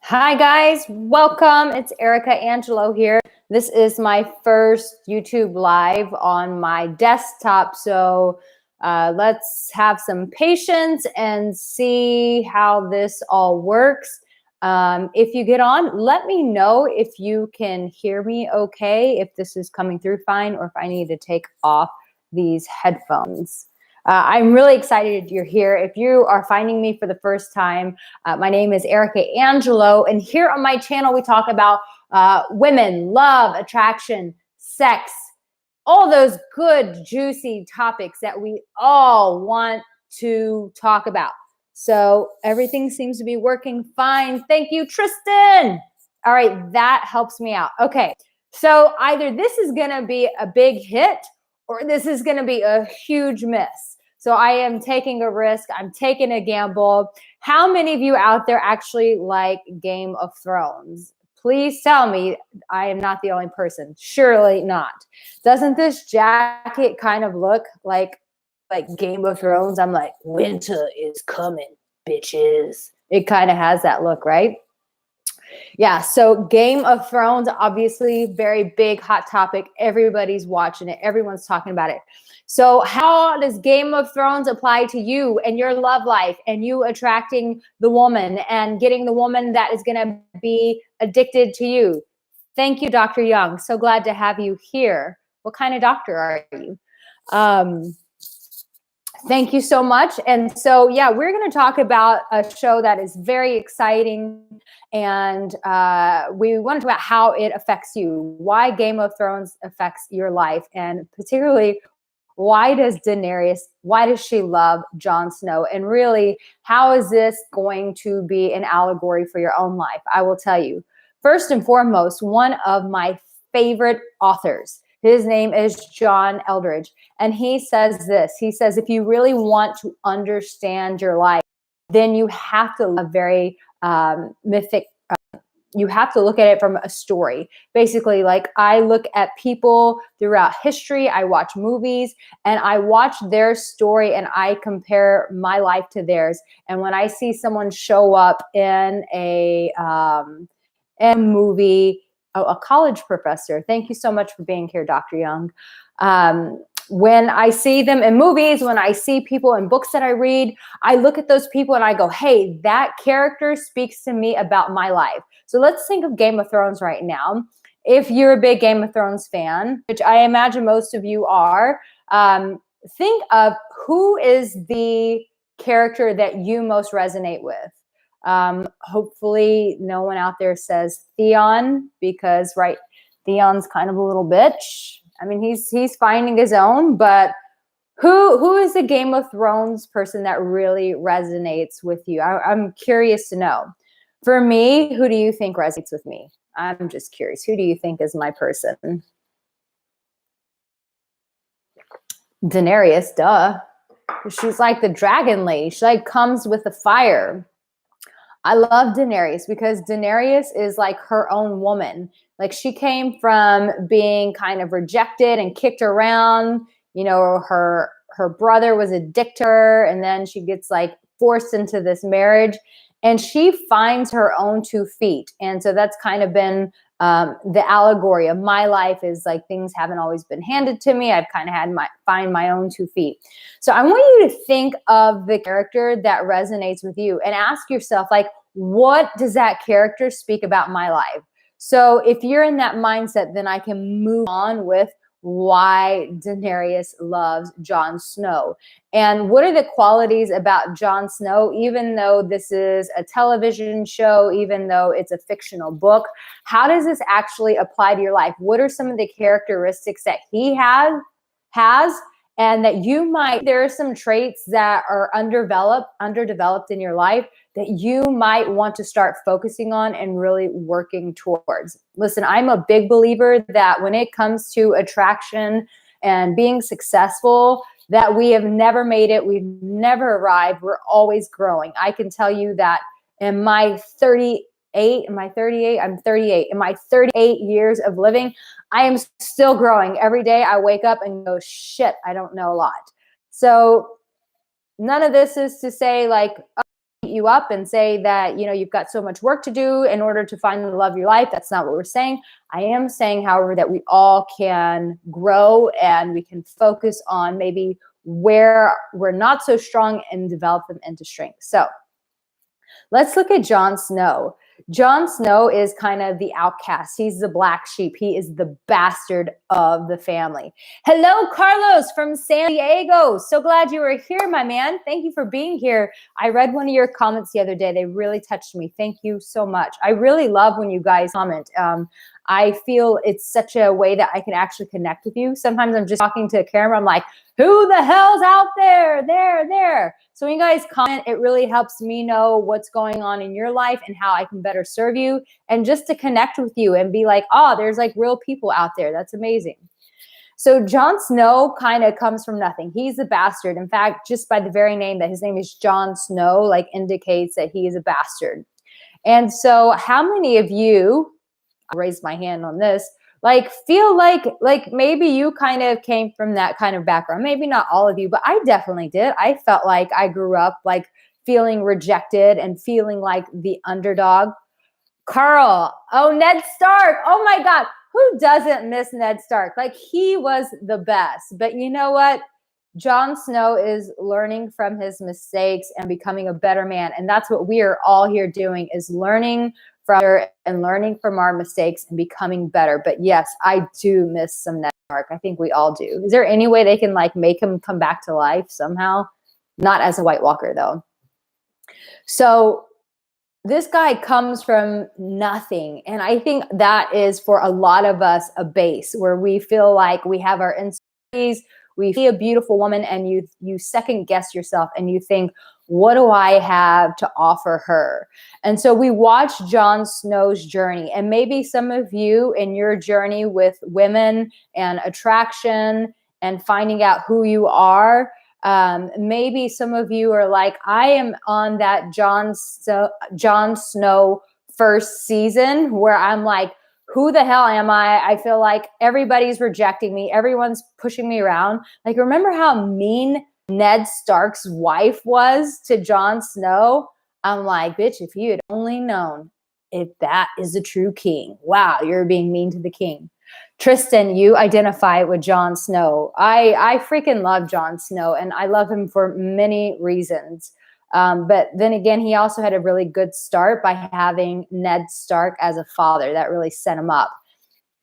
Hi guys, welcome. It's Arica Angelo here. This is my first YouTube live on my desktop, so let's have some patience and see how this all works. If you get on, let me know if you can hear me okay, if this is coming through fine, or if I need to take off these headphones. I'm really excited you're here. If you are finding me for the first time, my name is Arica Angelo, and here on my channel, we talk about women, love, attraction, sex, all those good, juicy topics that we all want to talk about. So everything seems to be working fine. Thank you, Tristan. All right, that helps me out. Okay, so either this is going to be a big hit or this is going to be a huge miss. So I am taking a risk. I'm taking a gamble. How many of you out there actually like Game of Thrones? Please tell me I am not the only person. Surely not. Doesn't this jacket kind of look like Game of Thrones? I'm like, winter is coming, bitches. It kind of has that look, right? Yeah, so Game of Thrones, obviously very big, hot topic. Everybody's watching it. Everyone's talking about it. So how does Game of Thrones apply to you and your love life and you attracting the woman and getting the woman that is going to be addicted to you? Thank you, Dr. Young. So glad to have you here. What kind of doctor are you? Thank you so much. And so, yeah, we're going to talk about a show that is very exciting. And we want to talk about how it affects you, why Game of Thrones affects your life, and particularly why does Daenerys, why does she love Jon Snow? And really, how is this going to be an allegory for your own life? I will tell you. First and foremost, one of my favorite authors, his name is John Eldridge. And he says this, he says, if you really want to understand your life, then you have to live very mythic. You have to look at it from a story. Basically, like I look at people throughout history, I watch movies, and I watch their story and I compare my life to theirs. And when I see someone show up in a movie, a college professor, thank you so much for being here, Dr. Young. When I see them in movies, when I see people in books that I read, I look at those people and I go, hey, that character speaks to me about my life. So let's think of Game of Thrones right now. If you're a big Game of Thrones fan, which I imagine most of you are, think of who is the character that you most resonate with. Hopefully no one out there says Theon, because right, Theon's kind of a little bitch. I mean, he's finding his own, but who is the Game of Thrones person that really resonates with you? I'm curious to know. For me, who do you think resonates with me? I'm just curious. Who do you think is my person? Daenerys, duh. She's like the dragon lady. She like comes with the fire. I love Daenerys because Daenerys is like her own woman. Like she came from being kind of rejected and kicked around. You know, her brother was a dictator, and then she gets like forced into this marriage, and she finds her own 2 feet. And so that's kind of been the allegory of my life, is like things haven't always been handed to me. I've kind of had find my own 2 feet. So I want you to think of the character that resonates with you and ask yourself, like, what does that character speak about my life? So if you're in that mindset, then I can move on with why Daenerys loves Jon Snow. And what are the qualities about Jon Snow, even though this is a television show, even though it's a fictional book, how does this actually apply to your life? What are some of the characteristics that he has, and that you might, there are some traits that are underdeveloped in your life that you might want to start focusing on and really working towards. Listen, I'm a big believer that when it comes to attraction and being successful, that we have never made it, we've never arrived, we're always growing. I can tell you that in my 38, am I 38? I'm 38. In my 38 years of living, I am still growing. Every day I wake up and go, shit, I don't know a lot. So none of this is to say like, oh, you you up and say that, you know, you've got so much work to do in order to find the love of your life. That's not what we're saying. I am saying, however, that we all can grow and we can focus on maybe where we're not so strong and develop them into strength. So let's look at Jon Snow. Jon Snow is kind of the outcast. He's the black sheep. He is the bastard of the family. Hello, Carlos from San Diego. So glad you were here, my man. Thank you for being here. I read one of your comments the other day. They really touched me. Thank you so much. I really love when you guys comment. I feel it's such a way that I can actually connect with you. Sometimes I'm just talking to a camera. I'm like, who the hell's out there? There. So when you guys comment, it really helps me know what's going on in your life and how I can better serve you, and just to connect with you and be like, oh, there's like real people out there. That's amazing. So Jon Snow kind of comes from nothing. He's a bastard. In fact, just by the very name that his name is Jon Snow, like indicates that he is a bastard. And so how many of you, I'll raise my hand on this, like feel like maybe you kind of came from that kind of background? Maybe not all of you, but I definitely did. I felt like I grew up like feeling rejected and feeling like the underdog. Carl, oh, Ned Stark. Oh my God, who doesn't miss Ned Stark? Like, he was the best. But you know what? Jon Snow is learning from his mistakes and becoming a better man. And that's what we are all here doing, is learning from our mistakes and becoming better. But yes, I do miss some Ned Stark. I think we all do. Is there any way they can like make him come back to life somehow? Not as a White Walker though. So this guy comes from nothing. And I think that is for a lot of us a base where we feel like we have our insecurities. We see a beautiful woman and you second guess yourself and you think, what do I have to offer her? And so we watch Jon Snow's journey, and maybe some of you in your journey with women and attraction and finding out who you are, maybe some of you are like, I am on that Jon Snow first season where I'm like, who the hell am I? I feel like everybody's rejecting me. Everyone's pushing me around. Like, remember how mean Ned Stark's wife was to Jon Snow? I'm like, bitch, if you had only known if that is the true king. Wow, you're being mean to the king. Tristan, you identify with Jon Snow. I freaking love Jon Snow, and I love him for many reasons. But then again, he also had a really good start by having Ned Stark as a father. That really set him up.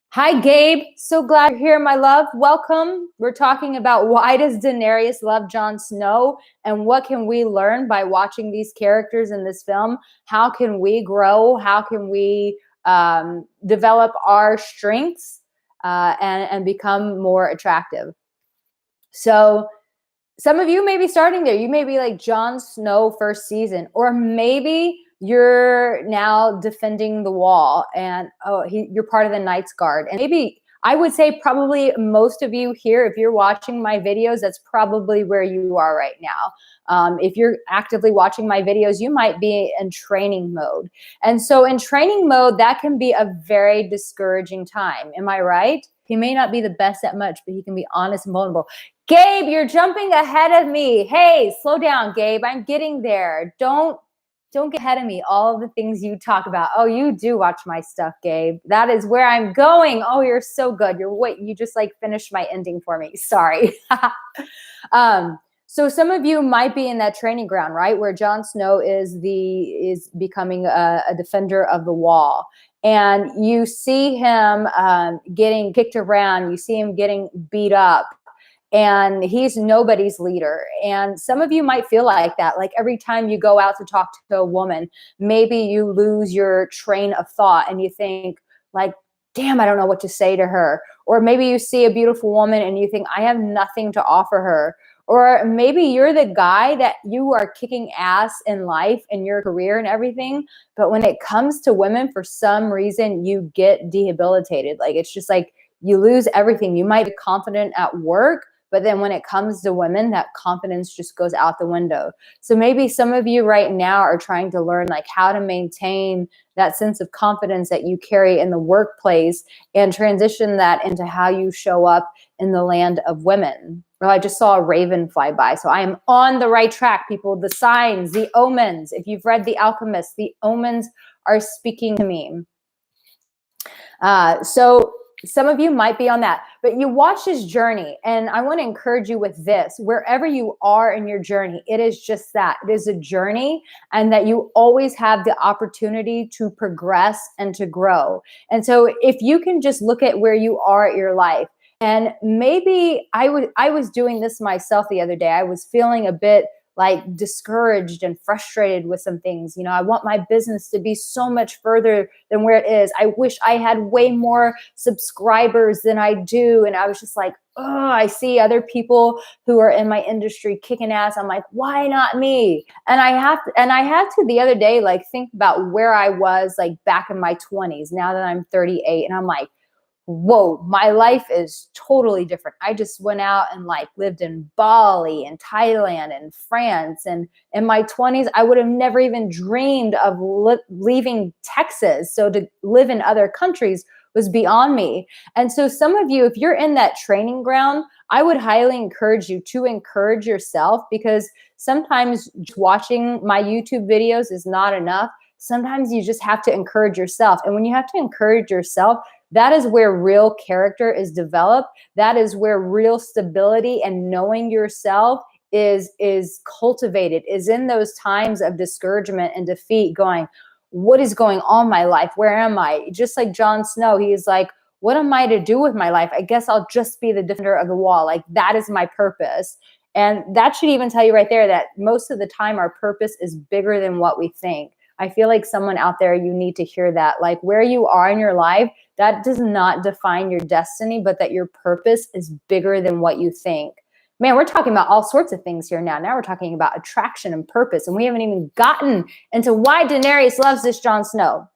Hi, Gabe. So glad you're here, my love. Welcome. We're talking about why does Daenerys love Jon Snow, and what can we learn by watching these characters in this film? How can we grow? How can we develop our strengths and become more attractive? So some of you may be starting there. You may be like Jon Snow first season, or maybe you're now defending the wall and you're part of the Knights Guard. And maybe I would say probably most of you here, if you're watching my videos, that's probably where you are right now. If you're actively watching my videos, you might be in training mode. And so in training mode, that can be a very discouraging time. Am I right? He may not be the best at much, but he can be honest and vulnerable. Gabe, you're jumping ahead of me. Hey, slow down, Gabe. I'm getting there. Don't get ahead of me. All of the things you talk about. Oh, you do watch my stuff, Gabe. That is where I'm going. Oh, you're so good. You just like finished my ending for me. Sorry. So some of you might be in that training ground, right? Where Jon Snow is becoming a defender of the wall. And you see him getting kicked around. You see him getting beat up. And he's nobody's leader. And some of you might feel like that. Like every time you go out to talk to a woman, maybe you lose your train of thought and you think like, damn, I don't know what to say to her. Or maybe you see a beautiful woman and you think, I have nothing to offer her. Or maybe you're the guy that you are kicking ass in life and your career and everything. But when it comes to women, for some reason, you get debilitated. Like it's just like you lose everything. You might be confident at work, but then when it comes to women, that confidence just goes out the window. So maybe some of you right now are trying to learn like how to maintain that sense of confidence that you carry in the workplace and transition that into how you show up in the land of women. Or I just saw a raven fly by. So I am on the right track, people. The signs, the omens. If you've read The Alchemist, the omens are speaking to me. So some of you might be on that, but you watch his journey, and I want to encourage you with this. Wherever you are in your journey, it is just that. It is a journey, and that you always have the opportunity to progress and to grow. And so if you can just look at where you are at your life, and maybe I was doing this myself the other day. I was feeling a bit like discouraged and frustrated with some things. You know, I want my business to be so much further than where it is. I wish I had way more subscribers than I do. And I was just like, oh, I see other people who are in my industry kicking ass. I'm like, why not me? And I had to the other day, like, think about where I was like back in my 20s, now that I'm 38. And I'm like, whoa, my life is totally different. I just went out and like lived in Bali and Thailand and France. And in my 20s, I would have never even dreamed of leaving Texas. So to live in other countries was beyond me. And so some of you, if you're in that training ground, I would highly encourage you to encourage yourself, because sometimes watching my YouTube videos is not enough. Sometimes you just have to encourage yourself. And when you have to encourage yourself, that is where real character is developed. That is where real stability and knowing yourself is cultivated, is in those times of discouragement and defeat, going, what is going on in my life? Where am I? Just like Jon Snow, he's like, what am I to do with my life? I guess I'll just be the defender of the wall. Like, that is my purpose. And that should even tell you right there that most of the time our purpose is bigger than what we think. I feel like someone out there, you need to hear that. Like, where you are in your life, that does not define your destiny, but that your purpose is bigger than what you think. Man, we're talking about all sorts of things here now. Now we're talking about attraction and purpose, and we haven't even gotten into why Daenerys loves this Jon Snow.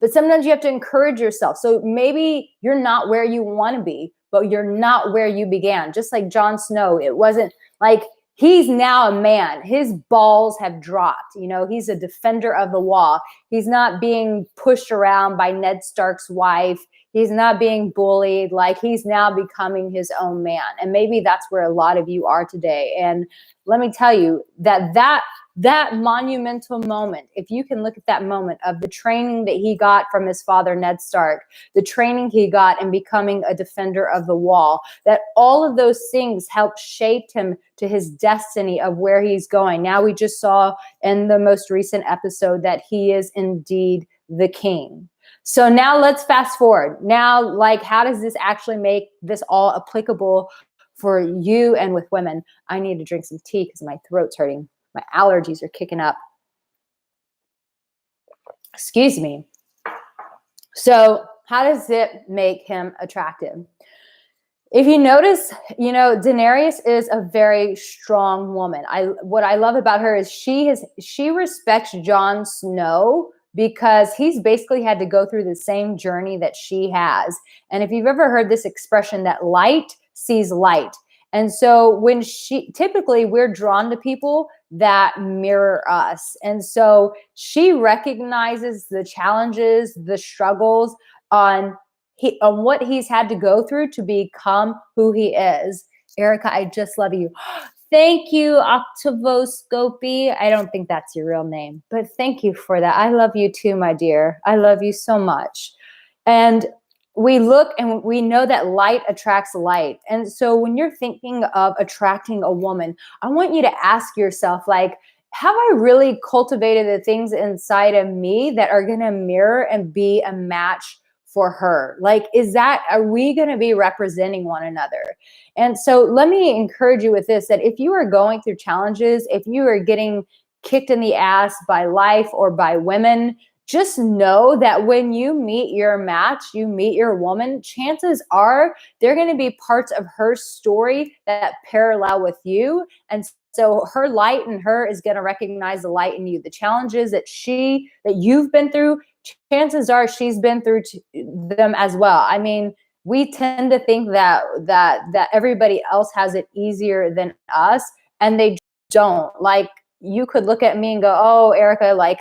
But sometimes you have to encourage yourself. So maybe you're not where you want to be, but you're not where you began. Just like Jon Snow, it wasn't like, he's now a man. His balls have dropped. You know, he's a defender of the wall. He's not being pushed around by Ned Stark's wife. He's not being bullied. Like, he's now becoming his own man. And maybe that's where a lot of you are today. And let me tell you that monumental moment, if you can look at that moment of the training that he got from his father, Ned Stark, the training he got in becoming a defender of the wall, that all of those things helped shape him to his destiny of where he's going. Now we just saw in the most recent episode that he is indeed the king. So now let's fast forward. Now, like, how does this actually make this all applicable for you and with women? I need to drink some tea because my throat's hurting. My allergies are kicking up. Excuse me. So how does it make him attractive? If you notice, you know, Daenerys is a very strong woman. What I love about her is she respects Jon Snow because he's basically had to go through the same journey that she has. And if you've ever heard this expression that light sees light. And so typically we're drawn to people that mirror us. And so she recognizes the challenges, the struggles on what he's had to go through to become who he is. Arica, I just love you. Thank you, Octavoscopy. I don't think that's your real name, but thank you for that. I love you too, my dear. I love you so much. And we look and we know that light attracts light. And so when you're thinking of attracting a woman, I want you to ask yourself, like, have I really cultivated the things inside of me that are going to mirror and be a match for her? Like, are we going to be representing one another? And so let me encourage you with this, that if you are going through challenges, if you are getting kicked in the ass by life or by women, just know that when you meet your match, you meet your woman, chances are they're going to be parts of her story that parallel with you. And so her light in her is going to recognize the light in you. The challenges that you've been through, chances are she's been through them as well. I mean, we tend to think that everybody else has it easier than us, and they don't. Like, you could look at me and go, oh, Arica, like,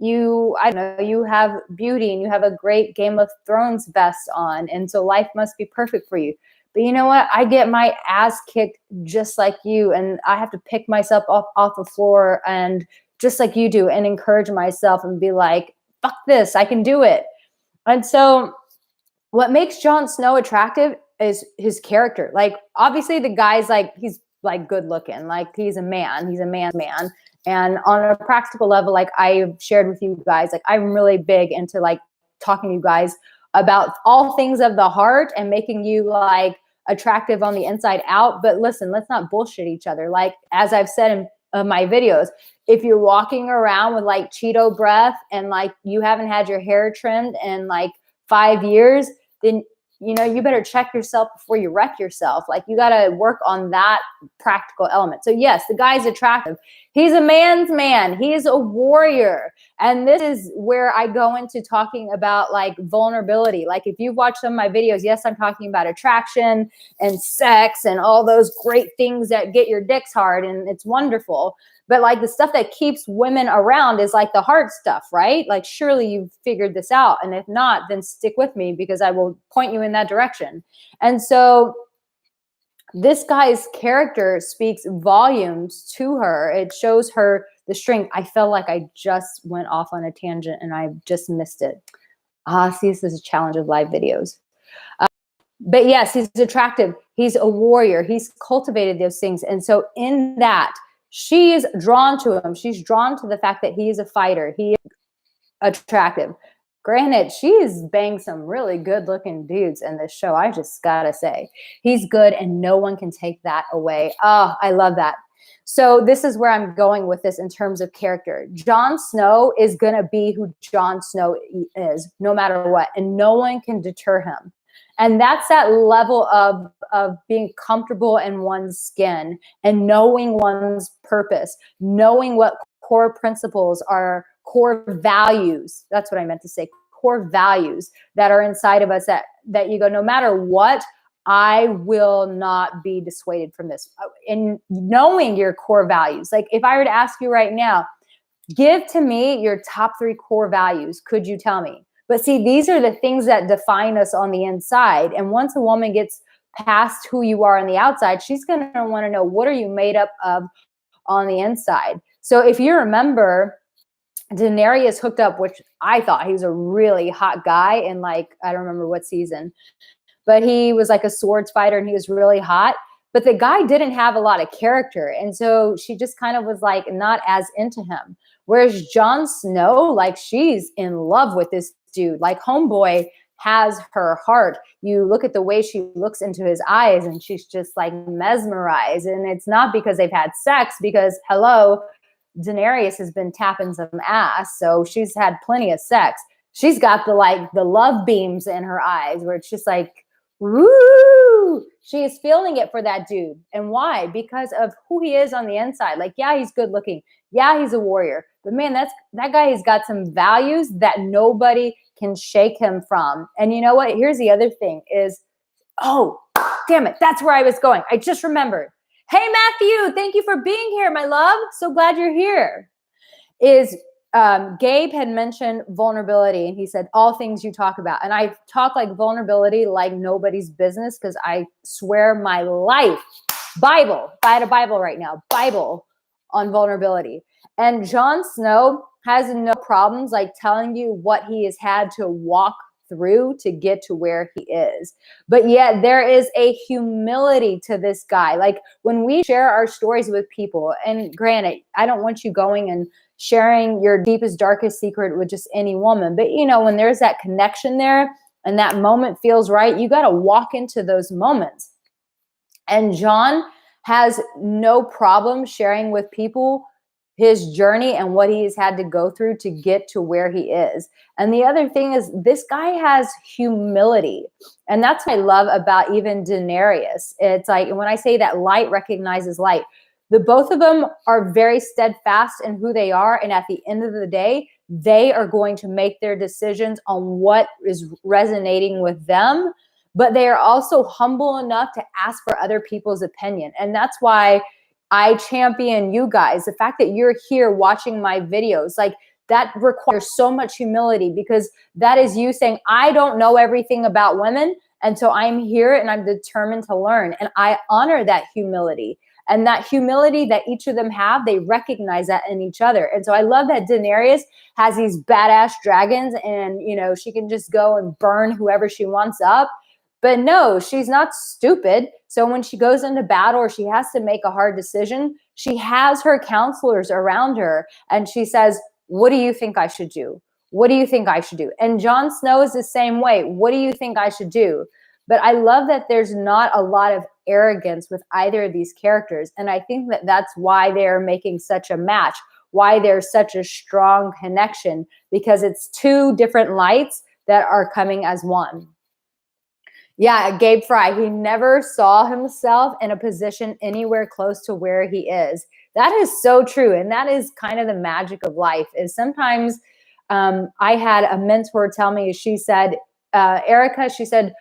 I don't know, you have beauty and you have a great Game of Thrones vest on, and so life must be perfect for you. But you know what? I get my ass kicked just like you. And I have to pick myself up off the floor and just like you do and encourage myself and be like, fuck this, I can do it. And so what makes Jon Snow attractive is his character. Like, obviously the guy's like, he's like good looking, like he's a man's man. And on a practical level, like I've shared with you guys, like I'm really big into like talking to you guys about all things of the heart and making you like attractive on the inside out. But listen, let's not bullshit each other. Like, as I've said in my videos, if you're walking around with like Cheeto breath and like you haven't had your hair trimmed in like 5 years, then you know, you better check yourself before you wreck yourself. Like, you got to work on that practical element. So yes, the guy's attractive. He's a man's man. He is a warrior. And this is where I go into talking about like vulnerability. Like, if you've watched some of my videos, yes, I'm talking about attraction and sex and all those great things that get your dicks hard, and it's wonderful. But like the stuff that keeps women around is like the hard stuff, right? Like, surely you've figured this out. And if not, then stick with me because I will point you in that direction. And so this guy's character speaks volumes to her. It shows her the strength. I felt like I just went off on a tangent and I just missed it. See, this is a challenge of live videos. But yes, he's attractive. He's a warrior. He's cultivated those things. And so in that, she is drawn to him. She's drawn to the fact that he is a fighter. He is attractive. Granted, she's banged some really good looking dudes in this show. I just gotta say, he's good and no one can take that away. Oh, I love that. So this is where I'm going with this in terms of character. Jon Snow is gonna be who Jon Snow is, no matter what, and no one can deter him. And that's that level of being comfortable in one's skin and knowing one's purpose, knowing what core principles are, core values. That's what I meant to say, core values that are inside of us that you go, no matter what, I will not be dissuaded from this. And knowing your core values, like if I were to ask you right now, give to me your top 3 core values, could you tell me? But see, these are the things that define us on the inside. And once a woman gets past who you are on the outside, she's going to want to know, what are you made up of on the inside? So if you remember, Daenerys hooked up, which I thought he was a really hot guy in like, I don't remember what season, but he was like a swords fighter and he was really hot. But the guy didn't have a lot of character. And so she just kind of was like not as into him. Whereas Jon Snow, like she's in love with this dude. Like homeboy has her heart. You look at the way she looks into his eyes and she's just like mesmerized. And it's not because they've had sex, because hello, Daenerys has been tapping some ass. So she's had plenty of sex. She's got the love beams in her eyes where it's just like, woo, she is feeling it for that dude. And why? Because of who he is on the inside. Like, yeah, he's good looking. Yeah, he's a warrior. But man, that guy has got some values that nobody can shake him from. And you know what? Here's the other thing is, oh, damn it. That's where I was going. I just remembered. Hey, Matthew, thank you for being here, my love. So glad you're here. Gabe had mentioned vulnerability, and he said, all things you talk about. And I talk like vulnerability like nobody's business, because I swear my life, Bible, if I had a Bible right now, Bible on vulnerability. And Jon Snow has no problems like telling you what he has had to walk through to get to where he is. But yet there is a humility to this guy. Like when we share our stories with people, and granted, I don't want you going and sharing your deepest, darkest secret with just any woman. But you know, when there's that connection there and that moment feels right, you got to walk into those moments. And Jon has no problem sharing with people his journey and what he's had to go through to get to where he is. And the other thing is, this guy has humility. And that's what I love about even Daenerys. It's like, when I say that light recognizes light, the both of them are very steadfast in who they are. And at the end of the day, they are going to make their decisions on what is resonating with them. But they are also humble enough to ask for other people's opinion. And that's why I champion you guys. The fact that you're here watching my videos, like that requires so much humility, because that is you saying, I don't know everything about women And so I'm here and I'm determined to learn. And I honor that humility. And that humility that each of them have, they recognize that in each other. And so I love that Daenerys has these badass dragons and, you know, she can just go and burn whoever she wants up. But no, she's not stupid. So when she goes into battle or she has to make a hard decision, she has her counselors around her and she says, what do you think I should do? What do you think I should do? And Jon Snow is the same way. What do you think I should do? But I love that there's not a lot of arrogance with either of these characters. And I think that that's why they're making such a match, why there's such a strong connection, because it's two different lights that are coming as one. Yeah, Gabe Fry, he never saw himself in a position anywhere close to where he is. That is so true. And that is kind of the magic of life, is sometimes I had a mentor tell me, she said, Arica, she said,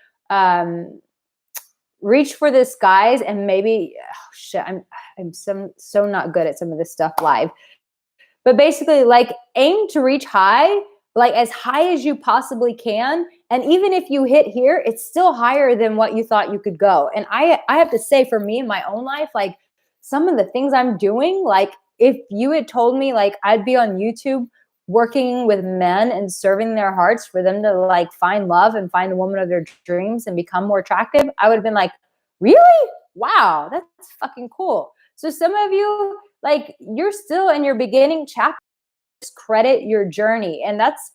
reach for the skies and maybe, oh shit, I'm so not good at some of this stuff live. But basically, like, aim to reach high, like as high as you possibly can. And even if you hit here, it's still higher than what you thought you could go. And I have to say, for me in my own life, like some of the things I'm doing, like if you had told me like I'd be on YouTube working with men and serving their hearts for them to like find love and find the woman of their dreams and become more attractive, I would have been like, really? Wow, that's fucking cool. So some of you, like, you're still in your beginning chapter. Just credit your journey. And that's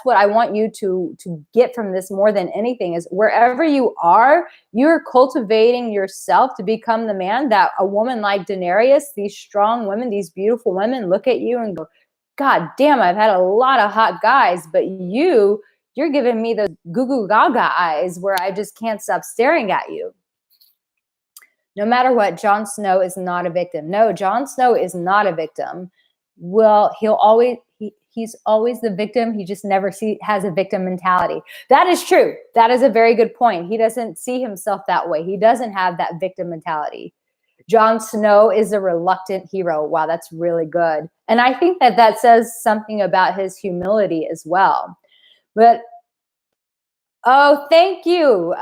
what I want you to get from this more than anything, is wherever you are, you're cultivating yourself to become the man that a woman like Daenerys, these strong women, these beautiful women look at you and go, God damn, I've had a lot of hot guys, but you're giving me the goo goo gaga eyes where I just can't stop staring at you. No matter what, Jon Snow is not a victim. No, Jon Snow is not a victim. Well, he's always the victim. He just never has a victim mentality. That is true. That is a very good point. He doesn't see himself that way. He doesn't have that victim mentality. Jon Snow is a reluctant hero. Wow, that's really good. And I think that says something about his humility as well. But, oh, thank you.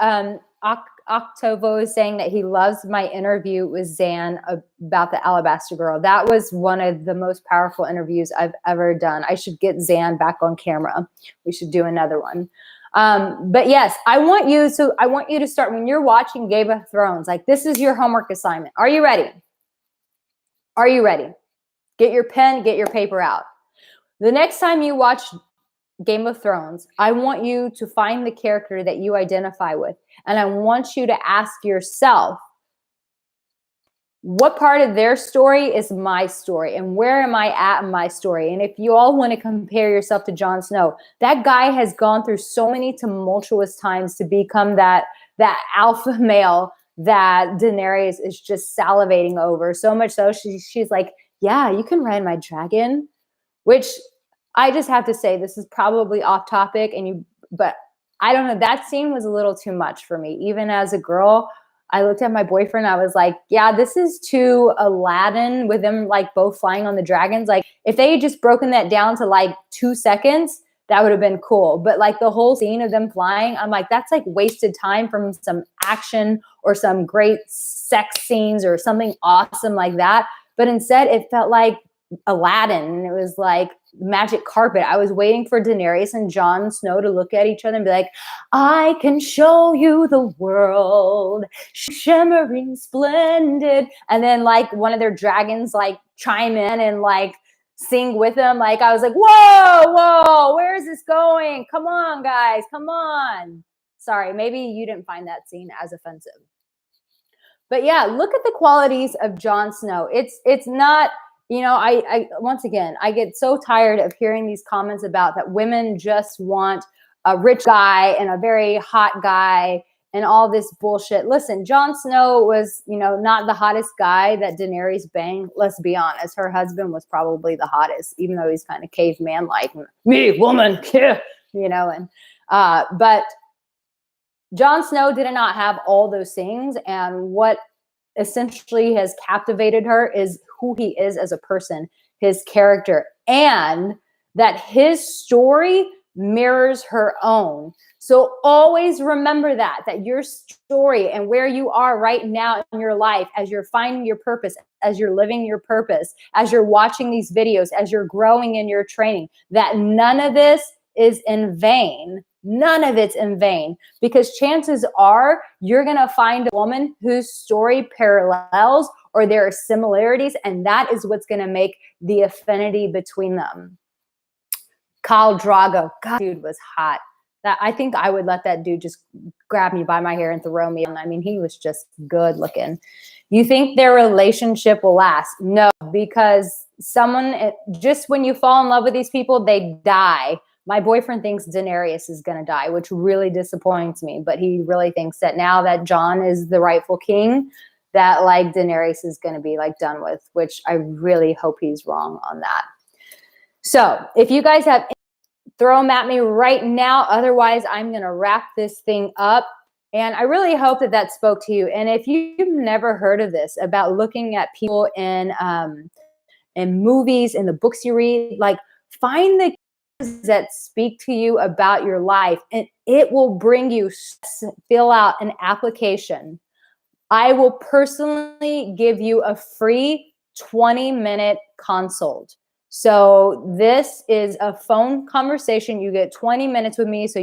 Octovo is saying that he loves my interview with Zan about the Alabaster Girl. That was one of the most powerful interviews I've ever done. I should get Zan back on camera. We should do another one. But yes, I want you to start when you're watching Game of Thrones. Like, this is your homework assignment. Are you ready? Are you ready? Get your pen, get your paper out. The next time you watch Game of Thrones, I want you to find the character that you identify with. And I want you to ask yourself, what part of their story is my story? And where am I at in my story? And if you all want to compare yourself to Jon Snow, that guy has gone through so many tumultuous times to become that alpha male that Daenerys is just salivating over. So much so, she's like, yeah, you can ride my dragon, which I just have to say, this is probably off topic, but I don't know. That scene was a little too much for me. Even as a girl, I looked at my boyfriend. I was like, yeah, this is too Aladdin with them like both flying on the dragons. Like, if they had just broken that down to like 2 seconds, that would have been cool. But like the whole scene of them flying, I'm like, that's like wasted time from some action or some great sex scenes or something awesome like that. But instead, it felt like Aladdin, and it was like magic carpet. I was waiting for Daenerys and Jon Snow to look at each other and be like, I can show you the world, shimmering splendid. And then like one of their dragons like chime in and like sing with them. Like, I was like, whoa, where is this going? Come on, guys, come on. Sorry, maybe you didn't find that scene as offensive. But yeah, look at the qualities of Jon Snow. It's not, you know, I once again, I get so tired of hearing these comments about that women just want a rich guy and a very hot guy and all this bullshit. Listen, Jon Snow was, you know, not the hottest guy that Daenerys banged. Let's be honest. Her husband was probably the hottest, even though he's kind of caveman-like. Me, woman, yeah, you know. And but Jon Snow did not have all those things, and what essentially has captivated her is who he is as a person, his character, and that his story mirrors her own. So always remember that your story and where you are right now in your life, as you're finding your purpose, as you're living your purpose, as you're watching these videos, as you're growing in your training, that none of this is in vain. None of it's in vain, because chances are you're going to find a woman whose story parallels or there are similarities, and that is what's going to make the affinity between them. Khal Drogo, God, dude was hot. That, I think I would let that dude just grab me by my hair and throw me. I mean, he was just good looking. You think their relationship will last? No, because just when you fall in love with these people, they die. My boyfriend thinks Daenerys is going to die, which really disappoints me. But he really thinks that now that Jon is the rightful king, that like Daenerys is going to be like done with, which I really hope he's wrong on that. So if you guys have, throw them at me right now. Otherwise, I'm going to wrap this thing up. And I really hope that that spoke to you. And if you've never heard of this, about looking at people in movies, in the books you read, like find the that speak to you about your life, and it will bring you, fill out an application. I will personally give you a free 20-minute consult. So this is a phone conversation. You get 20 minutes with me. So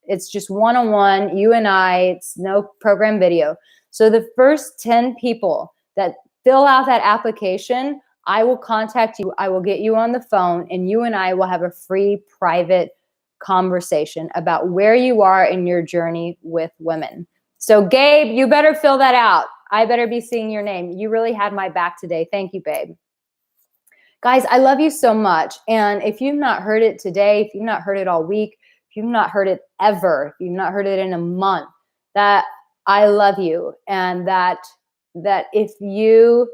it's just one-on-one, you and I, it's no program video. So the first 10 people that fill out that application, I will contact you. I will get you on the phone, and you and I will have a free private conversation about where you are in your journey with women. So Gabe, you better fill that out. I better be seeing your name. You really had my back today. Thank you, babe. Guys, I love you so much. And if you've not heard it today, if you've not heard it all week, if you've not heard it ever, if you've not heard it in a month, that I love you. And that if you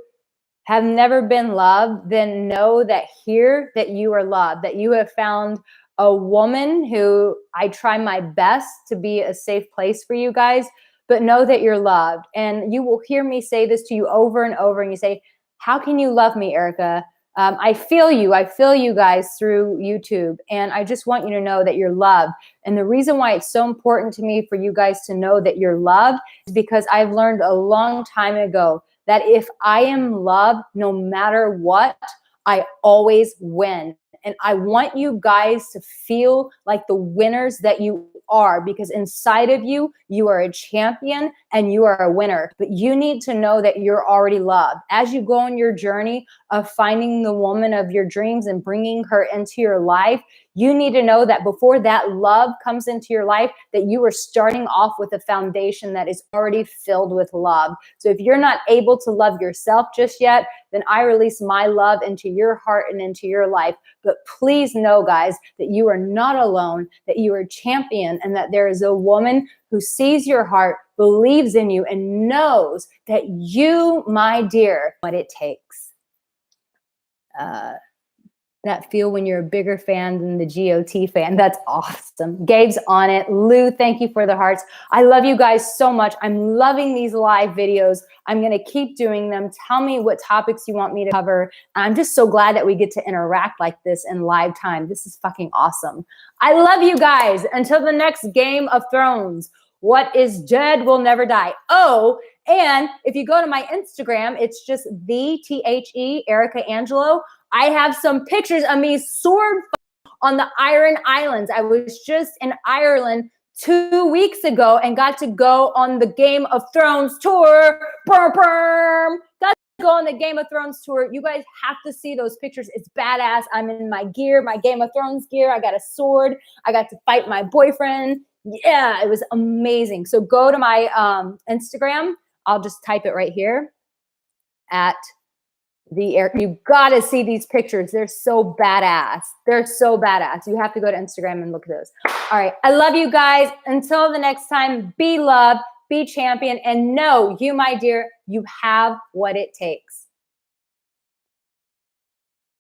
have never been loved, then know that you are loved, that you have found a woman who I try my best to be a safe place for you guys, but know that you're loved. And you will hear me say this to you over and over, and you say, how can you love me, Arica? I feel you guys through YouTube, and I just want you to know that you're loved. And the reason why it's so important to me for you guys to know that you're loved is because I've learned a long time ago that if I am loved, no matter what, I always win. And I want you guys to feel like the winners that you are, because inside of you, you are a champion and you are a winner. But you need to know that you're already loved. As you go on your journey of finding the woman of your dreams and bringing her into your life, you need to know that before that love comes into your life, that you are starting off with a foundation that is already filled with love. So if you're not able to love yourself just yet, then I release my love into your heart and into your life. But please know, guys, that you are not alone, that you are a champion, and that there is a woman who sees your heart, believes in you, and knows that you, my dear, what it takes. That feel when you're a bigger fan than the GOT fan. That's awesome. Gabe's on it. Lou, thank you for the hearts. I love you guys so much. I'm loving these live videos. I'm going to keep doing them. Tell me what topics you want me to cover. I'm just so glad that we get to interact like this in live time. This is fucking awesome. I love you guys. Until the next Game of Thrones. What is dead will never die. Oh, and if you go to my Instagram, it's just the Arica Angelo. I have some pictures of me sword on the Iron Islands. I was just in Ireland 2 weeks ago and got to go on the Game of Thrones tour. Got to go on the Game of Thrones tour. You guys have to see those pictures. It's badass. I'm in my gear, my Game of Thrones gear. I got a sword. I got to fight my boyfriend. Yeah, it was amazing. So go to my Instagram. I'll just type it right here at the air. You gotta see these pictures. They're so badass. They're so badass. You have to go to Instagram and look at those. All right. I love you guys. Until the next time, be loved, be champion, and know you, my dear, you have what it takes.